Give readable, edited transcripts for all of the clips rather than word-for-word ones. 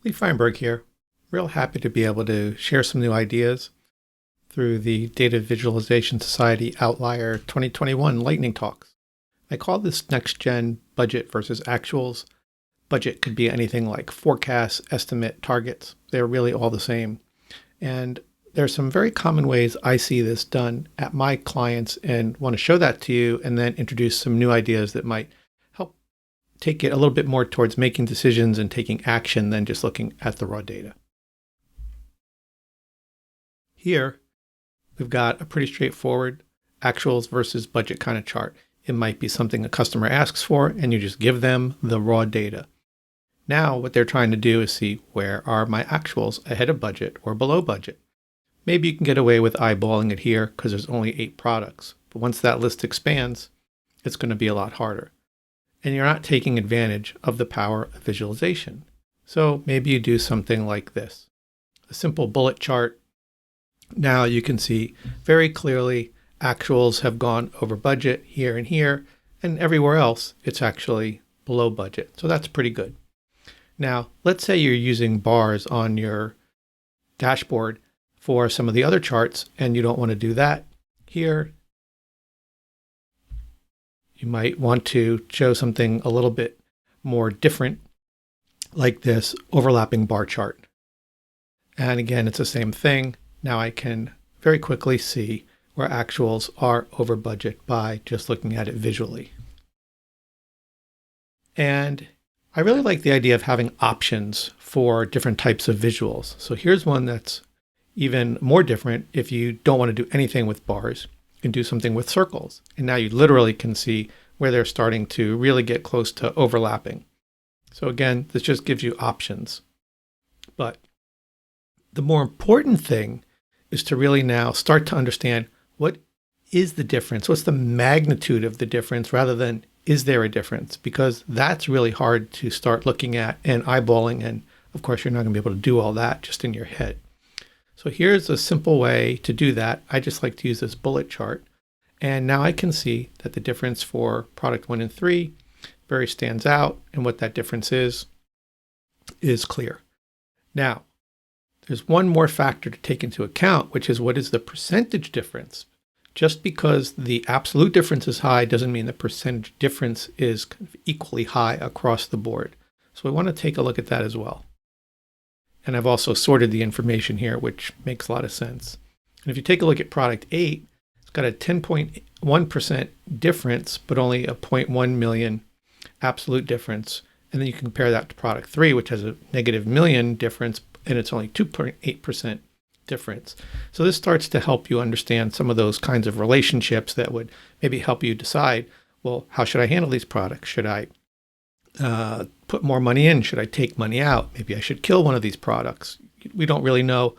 Lee Feinberg here. Real happy to be able to share some new ideas through the Data Visualization Society Outlier 2021 Lightning Talks. I call this Next Gen budget versus actuals. Budget could be anything like forecasts, estimate, targets. They're really all the same. And there's some very common ways I see this done at my clients and want to show that to you and then introduce some new ideas that might help take it a little bit more towards making decisions and taking action than just looking at the raw data. Here, we've got a pretty straightforward actuals versus budget kind of chart. It might be something a customer asks for, and you just give them the raw data. Now, what they're trying to do is see where are my actuals ahead of budget or below budget. Maybe you can get away with eyeballing it here because there's only 8 products. But once that list expands, it's going to be a lot harder. And you're not taking advantage of the power of visualization. So maybe you do something like this. A simple bullet chart. Now you can see very clearly actuals have gone over budget here, and everywhere else it's actually below budget. So that's pretty good. Now, let's say you're using bars on your dashboard for some of the other charts and you don't want to do that. Here, you might want to show something a little bit more different, like this overlapping bar chart. And again, it's the same thing. Now I can very quickly see where actuals are over budget by just looking at it visually. And I really like the idea of having options for different types of visuals. So here's one that's even more different. If you don't want to do anything with bars, you can do something with circles. And now you literally can see where they're starting to really get close to overlapping. So again, this just gives you options. But the more important thing is to really now start to understand what is the difference? What's the magnitude of the difference rather than is there a difference? Because that's really hard to start looking at and eyeballing. And of course, you're not going to be able to do all that just in your head. So here's a simple way to do that. I just like to use this bullet chart. And now I can see that the difference for product 1 and 3 very stands out. And what that difference is clear. Now, there's one more factor to take into account, which is what is the percentage difference? Just because the absolute difference is high doesn't mean the percentage difference is equally high across the board. So we want to take a look at that as well. And I've also sorted the information here, which makes a lot of sense. And if you take a look at product 8, it's got a 10.1% difference, but only a 0.1 million absolute difference. And then you compare that to product 3, which has a negative million difference, and it's only 2.8% difference. So this starts to help you understand some of those kinds of relationships that would maybe help you decide, well, how should I handle these products? Should I put more money in? Should I take money out? Maybe I should kill one of these products. We don't really know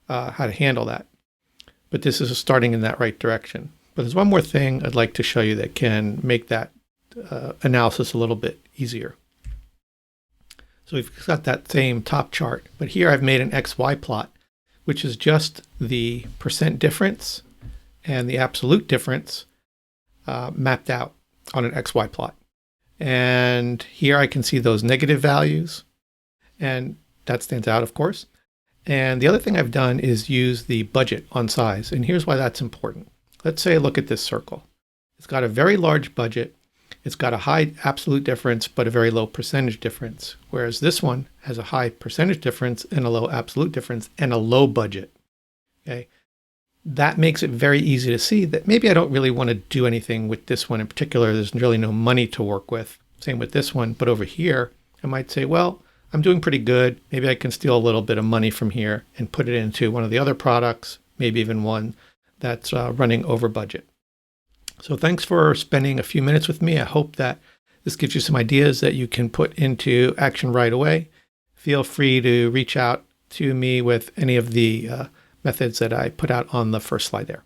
how to handle that. But this is starting in that right direction. But there's one more thing I'd like to show you that can make that analysis a little bit easier. So we've got that same top chart, but here I've made an XY plot, which is just the percent difference and the absolute difference mapped out on an XY plot. And here I can see those negative values, and that stands out, of course. And the other thing I've done is use the budget on size, and here's why that's important. Let's say I look at this circle. It's got a very large budget. It's got a high absolute difference, but a very low percentage difference, whereas this one has a high percentage difference and a low absolute difference and a low budget. Okay, that makes it very easy to see that maybe I don't really want to do anything with this one in particular. There's really no money to work with. Same with this one, but over here, I might say, well, I'm doing pretty good. Maybe I can steal a little bit of money from here and put it into one of the other products, maybe even one that's running over budget. So thanks for spending a few minutes with me. I hope that this gives you some ideas that you can put into action right away. Feel free to reach out to me with any of the methods that I put out on the first slide there.